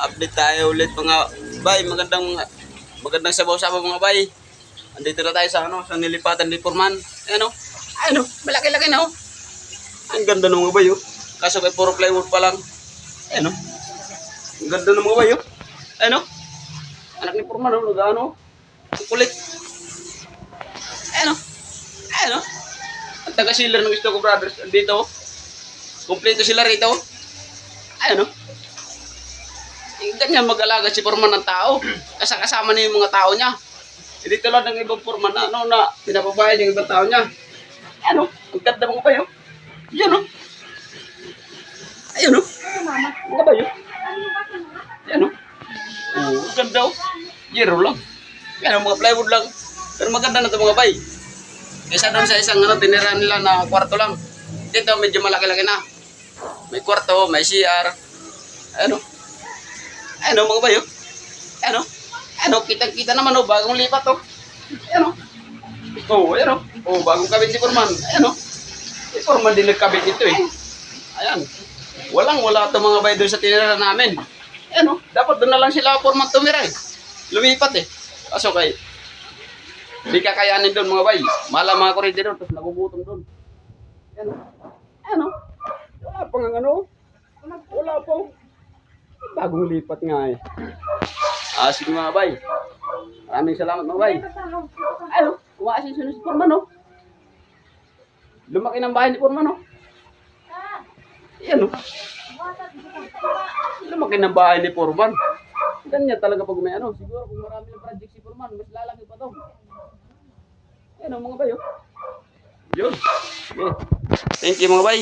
Update tayo ulit mga bay. Magandang sabaw-sabaw mga bay. Andito na tayo sa sa nilipatan ni Foreman. Ayan o, malaki-laki na o. Ang ganda ng mga bay o. Kaso kay puro plywood pa lang. Ayan o. Ang ganda ng mga bay o. Ayan o. Anak ni Foreman o, nag-ano. Kulit. Ayan o. Ayan o. Ang taga-sealer ng Stoco Brothers. Andito o. Kompleto sila rito o. Ayan o. Ganyan mag-alaga si Foreman ng tao. Kasama niya yung mga tao niya. Hindi tulad ng ibang Foreman na pinapabayad yung ibang tao niya. Ano? Ang ganda mga bayo. Yan o. Ayun o. Mga bayo. Yan o. Oo, ang ganda o. Zero lang. Yan o, mga plywood lang. Pero maganda na ito mga bay. Kaysa doon sa isang tinira nila na kwarto lang. Dito medyo malaki-laki na. May kwarto, may CR. Ano? Ano mga bayo? Ano? Kita-kita naman o, bagong lipat o. Ano? Oh, ayan o. Oh, bagong kabit si Foreman. Ayan o. Si Foreman din nagkabit ito eh. Ayan. Wala ito mga bayo doon sa tinira namin. Ayan o. Dapat doon na lang sila Foreman tumira eh. Lumipat eh. Kaso kay hindi kakayanin doon mga bayo. Mahal mga koridor tapos nagugutom doon. Ayan o. Ayan o. Wala pang ano. Wala po. Bagong lipat nga eh. Sige mga bay. Maraming salamat mga bay. Ano? Kumakasin si Foreman o. Lumaki ng bahay ni Foreman o. Yan o. Lumaki ng bahay ni Foreman. Ganyan talaga pag may ano. Siguro kung marami ng project si Foreman, mas lalaki pa to. Yan o mga bay o. Yun. Okay. Thank you mga bay.